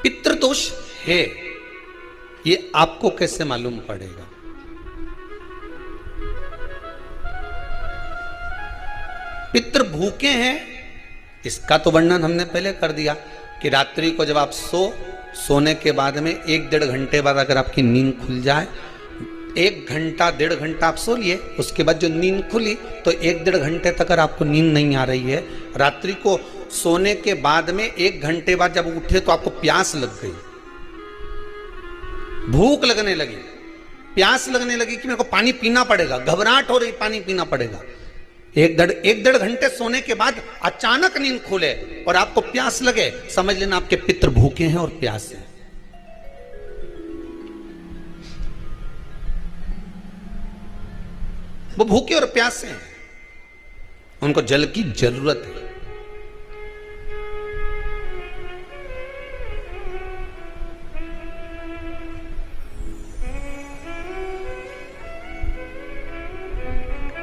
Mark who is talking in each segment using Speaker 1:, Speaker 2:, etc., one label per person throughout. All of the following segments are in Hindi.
Speaker 1: पितृदोष है, ये आपको कैसे मालूम पड़ेगा? पितृ भूखे हैं, इसका तो वर्णन हमने पहले कर दिया कि रात्रि को जब आप सोने के बाद में 1-1.5 घंटे बाद अगर आपकी नींद खुल जाए, 1 घंटा 1.5 घंटा आप सो लिए, उसके बाद जो नींद खुली तो 1-1.5 घंटे तक अगर आपको नींद नहीं आ रही है, रात्रि को सोने के बाद में 1 घंटे बाद जब उठे तो आपको प्यास लग गई, भूख लगने लगी, प्यास लगने लगी कि मेरे को पानी पीना पड़ेगा, घबराहट हो रही, पानी पीना पड़ेगा। 1-1.5 घंटे सोने के बाद अचानक नींद खुले और आपको प्यास लगे, समझ लेना आपके पितृ भूखे हैं और प्यास है। वो भूखे और प्यासे हैं, उनको जल की जरूरत है।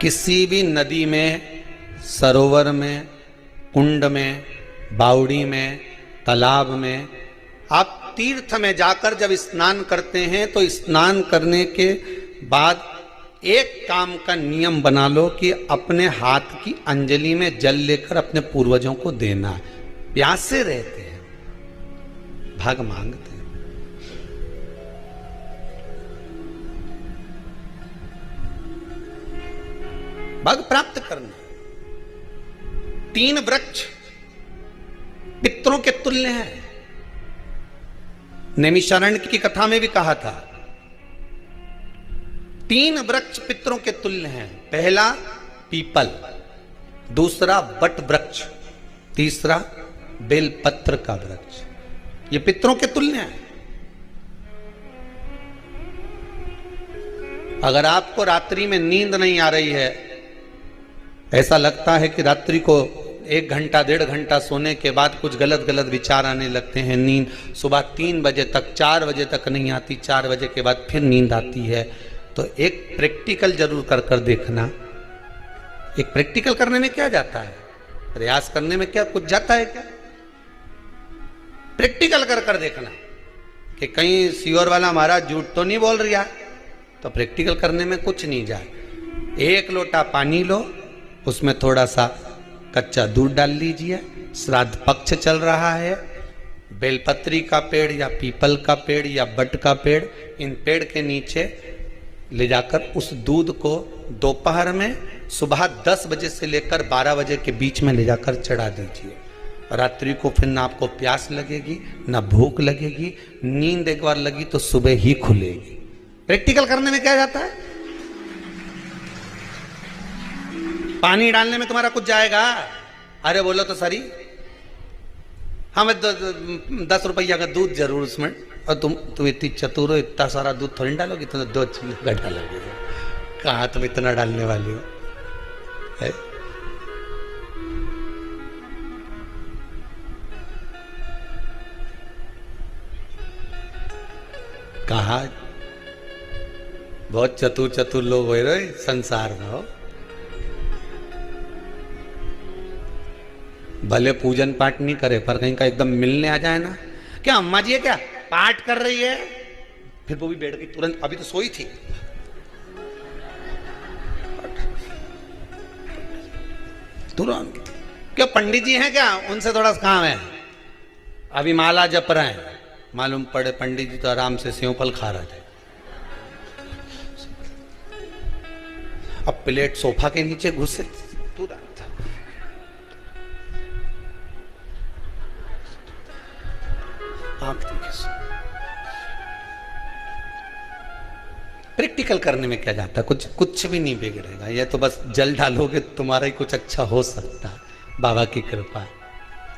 Speaker 1: किसी भी नदी में, सरोवर में, कुंड में, बावड़ी में, तालाब में, आप तीर्थ में जाकर जब स्नान करते हैं तो स्नान करने के बाद एक काम का नियम बना लो कि अपने हाथ की अंजलि में जल लेकर अपने पूर्वजों को देना है। प्यासे रहते हैं, भाग मांगते हैं। भाग प्राप्त करना। 3 वृक्ष पितरों के तुल्य हैं। नैमिषारण्य की कथा में भी कहा था 3 वृक्ष पितरों के तुल्य हैं। पहला पीपल, दूसरा वट वृक्ष, तीसरा बेलपत्र का वृक्ष। ये पितरों के तुल्य हैं। अगर आपको रात्रि में नींद नहीं आ रही है, ऐसा लगता है कि रात्रि को 1 घंटा 1.5 घंटा सोने के बाद कुछ गलत गलत विचार आने लगते हैं, नींद सुबह 3 बजे तक 4 बजे तक नहीं आती, 4 बजे के बाद फिर नींद आती है, तो एक प्रैक्टिकल जरूर कर कर देखना। एक प्रैक्टिकल करने में क्या जाता है, प्रयास करने में क्या कुछ जाता है क्या? प्रैक्टिकल कर कर देखना कि कहीं सियोर वाला महाराज झूठ तो नहीं बोल रहा, तो प्रैक्टिकल करने में कुछ नहीं जाए। 1 लोटा पानी लो, उसमें थोड़ा सा कच्चा दूध डाल लीजिए, श्राद्ध पक्ष चल रहा है, बेलपत्री का पेड़ या पीपल का पेड़ या बट का पेड़, इन पेड़ के नीचे ले जाकर उस दूध को दोपहर में सुबह 10 बजे से लेकर 12 बजे के बीच में ले जाकर चढ़ा दीजिए। रात्रि को फिर ना आपको प्यास लगेगी, ना भूख लगेगी, नींद एक बार लगी तो सुबह ही खुलेगी। प्रैक्टिकल करने में क्या जाता है? पानी डालने में तुम्हारा कुछ जाएगा? अरे बोलो तो सरी, हमें 10 रुपया का दूध जरूर उसमें, और तुम इतनी चतुर हो, इतना सारा दूध थोड़ी डालोगी, तुम 2 चिल्ला डालोगे। कहाँ तुम इतना डालने वाली हो है? कहा बहुत चतुर चतुर लोग हो रहे संसार में हो। भले पूजन पाठ नहीं करे, पर कहीं का एकदम मिलने आ जाए ना, क्या अम्मा जी है क्या पाठ कर रही है, फिर वो भी बैठ गई तुरंत, अभी तो सोई थी, तुरंत। क्या पंडित जी हैं क्या, उनसे थोड़ा काम है, अभी माला जप रहे हैं, मालूम पड़े पंडित जी तो आराम से सेव फल खा रहे थे। अब प्लेट सोफा के नीचे घुसे तुरंत। प्रैक्टिकल करने में क्या जाता, कुछ भी नहीं बिगड़ेगा। ये तो बस जल डालोगे तुम्हारा ही कुछ अच्छा हो सकता है, बाबा की कृपा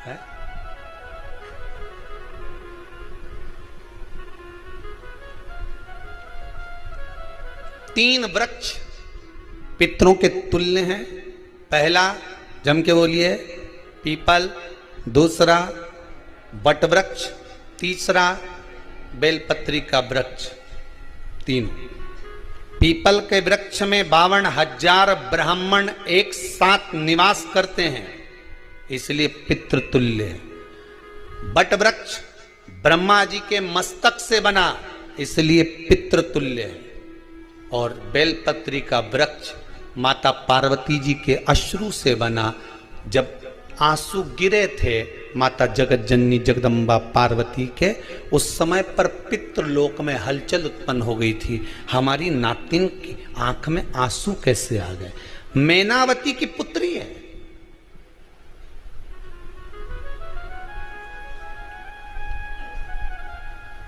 Speaker 1: है। 3 वृक्ष पितरों के तुल्य हैं। पहला जम के बोलिए पीपल, दूसरा वट वृक्ष, तीसरा बेलपत्री का वृक्ष। 3 पीपल के वृक्ष में 52,000 ब्राह्मण एक साथ निवास करते हैं, इसलिए पितृतुल्य है। बट वृक्ष ब्रह्मा जी के मस्तक से बना, इसलिए पितृतुल्य है। और बेलपत्री का वृक्ष माता पार्वती जी के अश्रु से बना। जब आंसू गिरे थे माता जगत जननी जगदम्बा पार्वती के, उस समय पर पितृलोक में हलचल उत्पन्न हो गई थी। हमारी नातिन की आंख में आंसू कैसे आ गए? मैनावती की पुत्री है,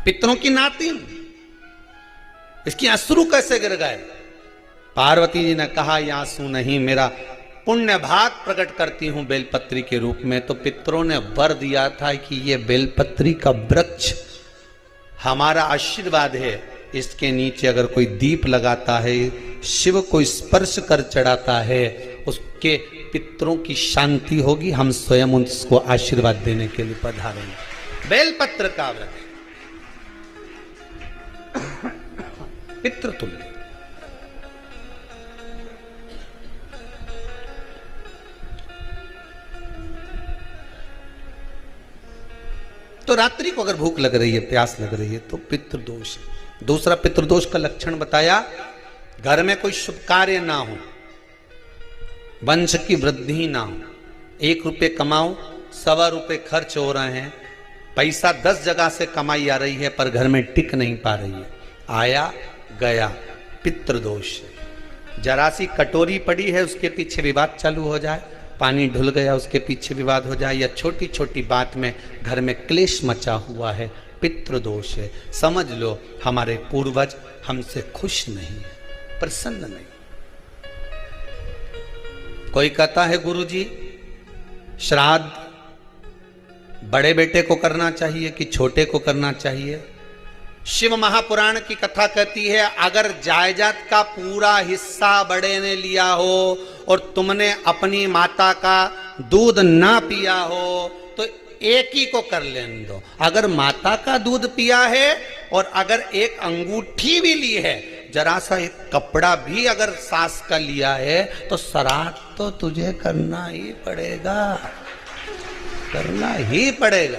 Speaker 1: पितरों की नातिन, इसकी अश्रु कैसे गिर गए? पार्वती जी ने कहा ये आंसू नहीं, मेरा पुण्य भाग प्रकट करती हूं बेलपत्री के रूप में। तो पितरों ने वर दिया था कि ये बेलपत्री का वृक्ष हमारा आशीर्वाद है, इसके नीचे अगर कोई दीप लगाता है, शिव को स्पर्श कर चढ़ाता है, उसके पितरों की शांति होगी। हम स्वयं उसको आशीर्वाद देने के लिए पधारेंगे। बेलपत्र का व्रत पितृतुल्य। तो रात्रि को अगर भूख लग रही है, प्यास लग रही है, तो पितृदोष है। दूसरा पितृदोष का लक्षण बताया, घर में कोई शुभ कार्य ना हो, वंश की वृद्धि ना हो। 1 रुपये कमाओ, 1.25 रुपये खर्च हो रहे हैं, पैसा 10 जगह से कमाई आ रही है पर घर में टिक नहीं पा रही है, आया गया, पितृदोष। जरा सी कटोरी पड़ी है, उसके पीछे विवाद चालू हो जाए, पानी ढुल गया, उसके पीछे विवाद हो जाए, या छोटी छोटी बात में घर में क्लेश मचा हुआ है, पितृदोष है। समझ लो हमारे पूर्वज हमसे खुश नहीं है, प्रसन्न नहीं। कोई कहता है गुरुजी श्राद्ध बड़े बेटे को करना चाहिए कि छोटे को करना चाहिए? शिव महापुराण की कथा कहती है, अगर जायदाद का पूरा हिस्सा बड़े ने लिया हो और तुमने अपनी माता का दूध ना पिया हो तो एक ही को कर लेने दो। अगर माता का दूध पिया है और अगर एक अंगूठी भी ली है, जरा सा एक कपड़ा भी अगर सास का लिया है, तो श्राद्ध तो तुझे करना ही पड़ेगा, करना ही पड़ेगा।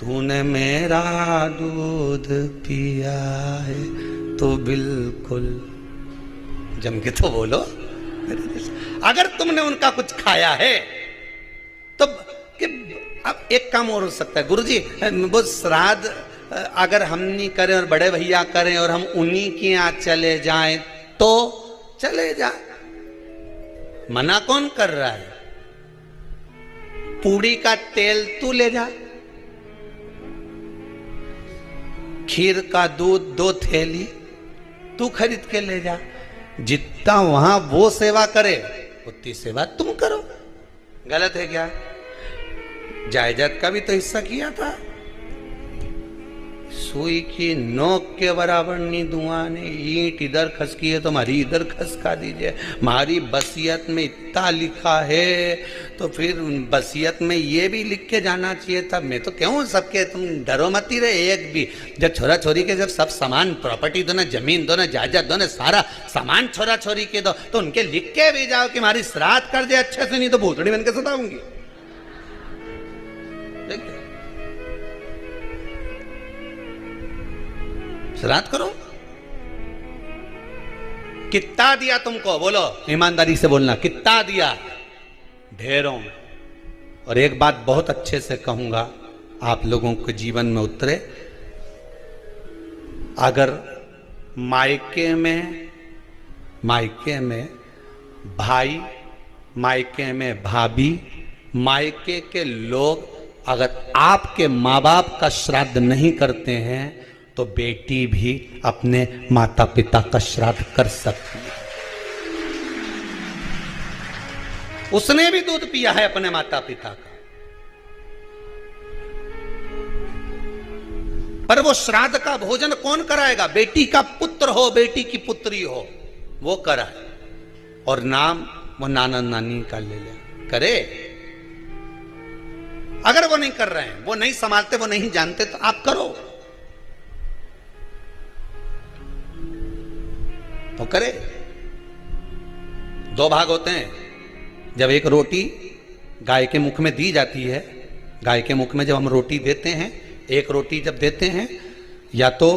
Speaker 1: तूने मेरा दूध पिया है तो बिल्कुल जम के तो बोलो। अगर तुमने उनका कुछ खाया है तो अब एक काम और हो सकता है, गुरुजी वो श्राद्ध अगर हम नहीं करें और बड़े भैया करें और हम उन्हीं के यहाँ चले जाएं तो चले जाए, मना कौन कर रहा है? पूड़ी का तेल तू ले जा, खीर का दूध 2 थैली तू खरीद के ले जा। जितना वहां वो सेवा करे उतनी सेवा तुम करो। गलत है क्या? जायदाद का भी तो हिस्सा किया था। सुई की नोक के बराबर नहीं दुआने, ईंट इधर खसकी है तो हमारी इधर खसका दीजिए। हमारी बसियत में इतना लिखा है तो फिर बसियत में ये भी लिख के जाना चाहिए था। मैं तो क्यों सबके, तुम डरो मत ही रहे एक भी। जब छोरा छोरी के जब सब सामान, प्रॉपर्टी दो ना, जमीन दो ना, जायदाद दो ना, सारा सामान छोरा छोरी के दो, तो उनके लिख के भी जाओ कि हमारी श्राद्ध कर दे अच्छे से, नहीं तो भूतड़ी बन के सताऊंगी। श्राद्ध करो। कितना दिया तुमको? बोलो, ईमानदारी से बोलना, कितना दिया? ढेरों। और एक बात बहुत अच्छे से कहूंगा, आप लोगों के जीवन में उतरे। अगर मायके में भाई, मायके में भाभी, मायके के लोग अगर आपके माँ बाप का श्राद्ध नहीं करते हैं तो बेटी भी अपने माता पिता का श्राद्ध कर सकती है। उसने भी दूध पिया है अपने माता पिता का, पर वो श्राद्ध का भोजन कौन कराएगा? बेटी का पुत्र हो, बेटी की पुत्री हो, वो कराए। और नाम वो नाना नानी का ले ले, करे। अगर वो नहीं कर रहे हैं, वो नहीं संभालते, वो नहीं जानते, तो आप करो तो करे। 2 भाग होते हैं। जब एक रोटी गाय के मुख में दी जाती है, गाय के मुख में जब हम रोटी देते हैं, एक रोटी जब देते हैं, या तो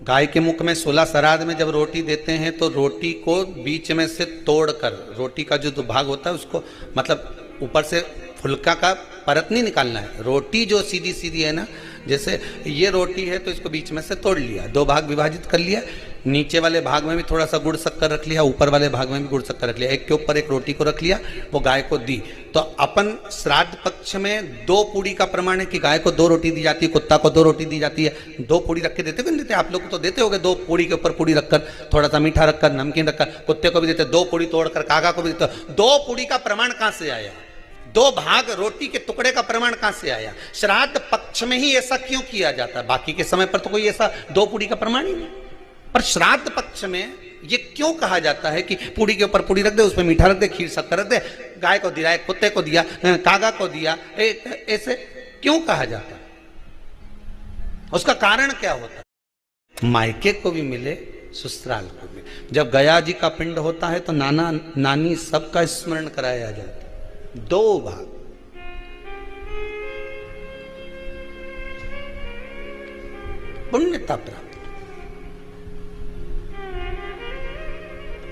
Speaker 1: गाय के मुख में 16 श्राद्ध में जब रोटी देते हैं तो रोटी को बीच में से तोड़कर, रोटी का जो भाग होता है उसको, मतलब ऊपर से फुलका का परत नहीं निकालना है, रोटी जो सीधी सीधी है ना, जैसे ये रोटी है तो इसको बीच में से तोड़ लिया, 2 भाग विभाजित कर लिया, नीचे वाले भाग में भी थोड़ा सा गुड़ शक्कर रख लिया, ऊपर वाले भाग में भी गुड़ शक्कर रख लिया, एक के ऊपर एक रोटी को रख लिया, वो गाय को दी। तो अपन श्राद्ध पक्ष में 2 पूड़ी का प्रमाण है कि गाय को 2 रोटी दी जाती है, कुत्ता को 2 रोटी दी जाती है। 2 पूड़ी रख के देते भी नहीं देते? आप लोग तो देते होगे, 2 पूड़ी के ऊपर पूड़ी रखकर, थोड़ा सा मीठा रखकर, नमकीन रखकर, कुत्ते को भी देते, 2 पूड़ी तोड़कर कागा को भी देते। 2 पूड़ी का प्रमाण कहां से आया? 2 भाग रोटी के टुकड़े का प्रमाण कहां से आया? श्राद्ध पक्ष में ही ऐसा क्यों किया जाता है? बाकी के समय पर तो कोई ऐसा 2 पूड़ी का प्रमाण ही नहीं, पर श्राद्ध पक्ष में ये क्यों कहा जाता है कि पूड़ी के ऊपर पूड़ी रख दे, उसमें मीठा रख दे, खीर शक्कर रख दे, गाय को दिया, कुत्ते को दिया, कागा को दिया, ऐसे क्यों कहा जाता है? उसका कारण क्या होता है? मायके को भी मिले, ससुराल को भी। जब गया जी का पिंड होता है तो नाना नानी सबका स्मरण कराया जाता है। 2 भाग, पुण्यता प्राप्त।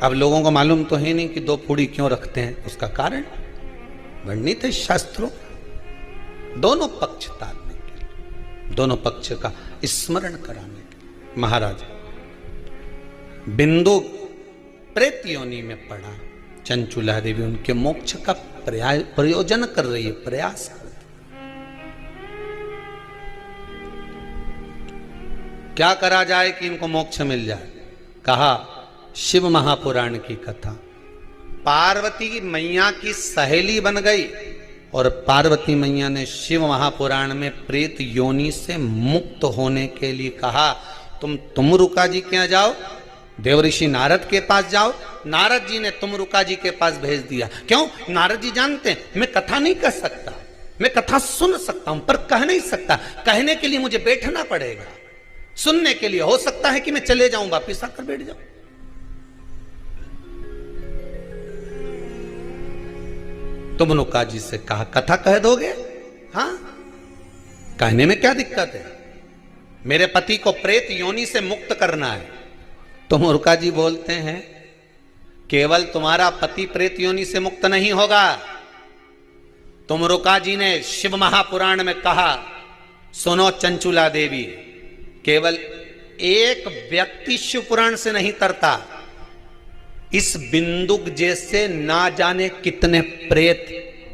Speaker 1: अब लोगों को मालूम तो है नहीं कि 2 पूड़ी क्यों रखते हैं, उसका कारण वर्णित है शास्त्रों। दोनों पक्ष तारने के लिए, दोनों पक्ष का स्मरण कराने के लिए। महाराज बिंदु प्रेत योनि में पड़ा, चंचुला देवी उनके मोक्ष का प्रयोजन कर रही है, प्रयास कर रही। क्या करा जाए कि इनको मोक्ष मिल जाए? कहा शिव महापुराण की कथा। पार्वती मैया की सहेली बन गई और पार्वती मैया ने शिव महापुराण में प्रेत योनि से मुक्त होने के लिए कहा, तुम रुका जी के यहाँ जाओ, देवऋषि नारद के पास जाओ। नारद जी ने तुमरुका जी के पास भेज दिया। क्यों? नारद जी जानते हैं मैं कथा नहीं कर सकता, मैं कथा सुन सकता हूं पर कह नहीं सकता, कहने के लिए मुझे बैठना पड़ेगा, सुनने के लिए हो सकता है कि मैं चले जाऊं, वापिस आकर बैठ जाऊं। तुमरुका जी से कहा कथा कह दोगे? हाँ, कहने में क्या दिक्कत है, मेरे पति को प्रेत योनि से मुक्त करना है। तुमरुका जी बोलते हैं केवल तुम्हारा पति प्रेत योनि से मुक्त नहीं होगा। तुमरुका जी ने शिव महापुराण में कहा, सुनो चंचुला देवी, केवल एक व्यक्ति शिव पुराण से नहीं तरता, इस बिंदुक जैसे ना जाने कितने प्रेत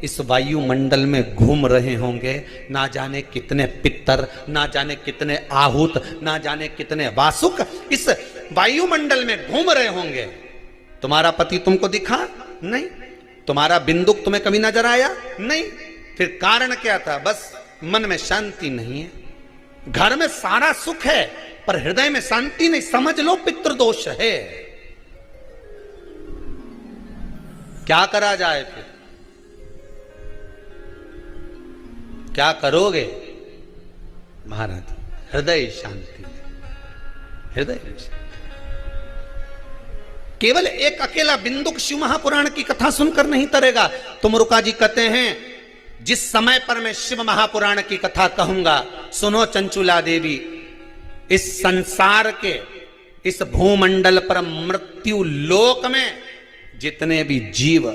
Speaker 1: इस वायुमंडल में घूम रहे होंगे, ना जाने कितने पितर, ना जाने कितने आहूत, ना जाने कितने वासुक इस वायुमंडल में घूम रहे होंगे। तुम्हारा पति तुमको दिखा नहीं, तुम्हारा बिंदुक तुम्हें कभी नजर आया नहीं, फिर कारण क्या था? बस मन में शांति नहीं है, घर में सारा सुख है पर हृदय में शांति नहीं, समझ लो पितृदोष है। क्या करा जाए फिर? क्या करोगे? महाराज हृदय शांति, हृदय शांति। केवल एक अकेला बिंदुक शिव महापुराण की कथा सुनकर नहीं तरेगा। तुमरुका जी कहते हैं जिस समय पर मैं शिव महापुराण की कथा कहूंगा, सुनो चंचुला देवी, इस संसार के इस भूमंडल पर मृत्यु लोक में जितने भी जीव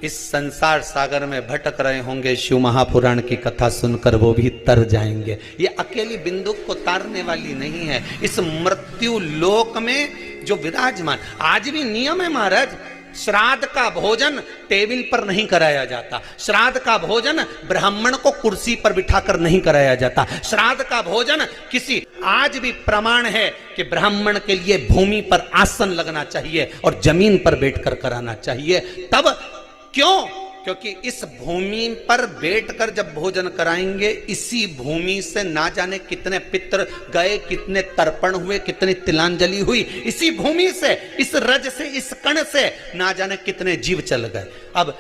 Speaker 1: इस संसार सागर में भटक रहे होंगे, शिव महापुराण की कथा सुनकर वो भी तर जाएंगे। ये अकेली बिंदुक को तारने वाली नहीं है, इस मृत्यु लोक में जो विराजमान। आज भी नियम है महाराज, श्राद्ध का भोजन टेबल पर नहीं कराया जाता, श्राद्ध का भोजन ब्राह्मण को कुर्सी पर बिठाकर नहीं कराया जाता, श्राद्ध का भोजन किसी, आज भी प्रमाण है कि ब्राह्मण के लिए भूमि पर आसन लगना चाहिए और जमीन पर बैठकर कराना चाहिए। तब क्यों? क्योंकि इस भूमि पर बैठकर जब भोजन कराएंगे, इसी भूमि से ना जाने कितने पितर गए, कितने तर्पण हुए, कितनी तिलांजलि हुई, इसी भूमि से, इस रज से, इस कण से ना जाने कितने जीव चल गए। अब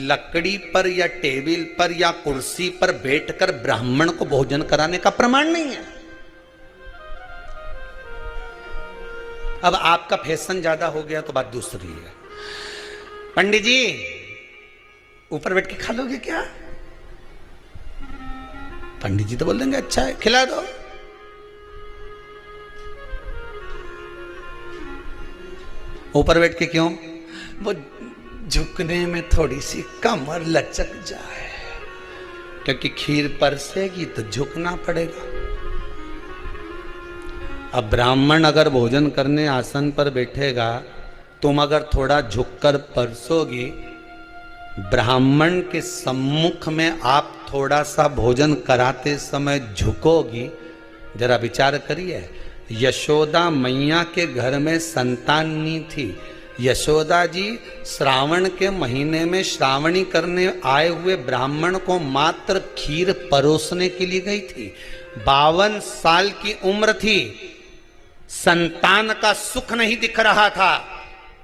Speaker 1: लकड़ी पर या टेबल पर या कुर्सी पर बैठकर ब्राह्मण को भोजन कराने का प्रमाण नहीं है। अब आपका फैशन ज्यादा हो गया तो बात दूसरी है। पंडित जी ऊपर बैठ के खा लोगे क्या? पंडित जी तो बोल देंगे अच्छा है खिला दो। ऊपर बैठ के क्यों? वो झुकने में थोड़ी सी कमर लचक जाए, क्योंकि खीर परसेगी तो झुकना पड़ेगा। अब ब्राह्मण अगर भोजन करने आसन पर बैठेगा, तुम अगर थोड़ा झुककर परसोगी, ब्राह्मण के सम्मुख में आप थोड़ा सा भोजन कराते समय झुकोगी। जरा विचार करिए, यशोदा मैया के घर में संतान नहीं थी। यशोदा जी श्रावण के महीने में श्रावणी करने आए हुए ब्राह्मण को मात्र खीर परोसने के लिए गई थी। 52 साल की उम्र थी, संतान का सुख नहीं दिख रहा था,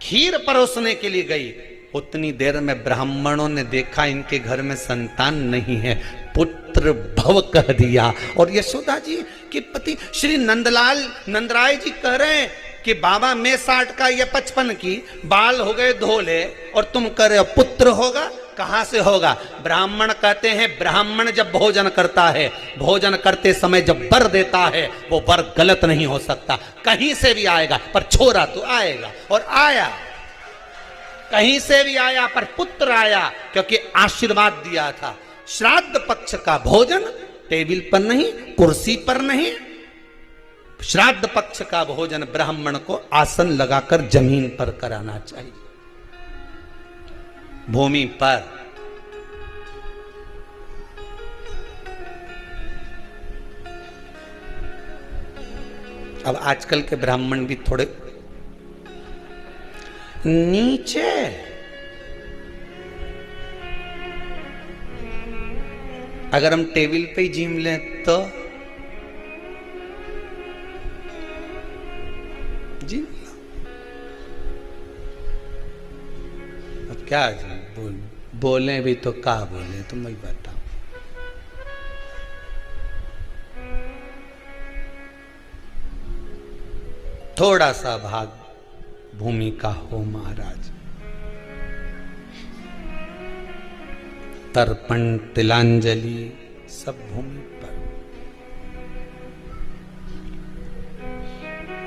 Speaker 1: खीर परोसने के लिए गई। उतनी देर में ब्राह्मणों ने देखा इनके घर में संतान नहीं है, पुत्र भव कह दिया। और यशोदा जी के पति श्री नंदराय जी कह रहे हैं कि बाबा मैं 60 का या 55 की, बाल हो गए धोले और तुम कह रहे हो पुत्र होगा। कहां से होगा? ब्राह्मण कहते हैं ब्राह्मण जब भोजन करता है, भोजन करते समय जब वर देता है, वो वर गलत नहीं हो सकता, कहीं से भी आएगा, पर छोरा तो आएगा। और आया, कहीं से भी आया, पर पुत्र आया, क्योंकि आशीर्वाद दिया था। श्राद्ध पक्ष का भोजन टेबल पर नहीं, कुर्सी पर नहीं, श्राद्ध पक्ष का भोजन ब्राह्मण को आसन लगाकर जमीन पर कराना चाहिए, भूमि पर। अब आजकल के ब्राह्मण भी थोड़े नीचे, अगर हम टेबल पे ही जिम लें तो जी अब क्या बोले भी तो क्या बोले, तुम वही बताओ। थोड़ा सा भाग भूमि का हो महाराज। तर्पण तिलांजलि सब भूमि पर।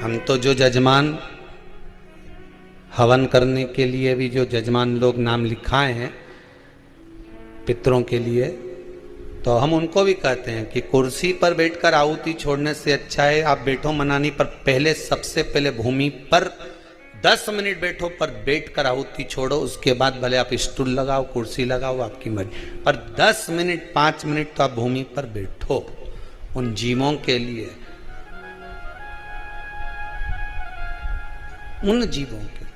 Speaker 1: हम तो जो जजमान हवन करने के लिए भी जो जजमान लोग नाम लिखाए हैं पितरों के लिए, तो हम उनको भी कहते हैं कि कुर्सी पर बैठकर आहुति छोड़ने से अच्छा है आप बैठो मनानी पर, पहले सबसे पहले भूमि पर 10 मिनट बैठो, पर बैठकर आहुति छोड़ो। उसके बाद भले आप स्टूल लगाओ, कुर्सी लगाओ, आपकी मर्जी, पर 10 मिनट 5 मिनट तो आप भूमि पर बैठो उन जीवों के लिए, उन जीवों के लिए।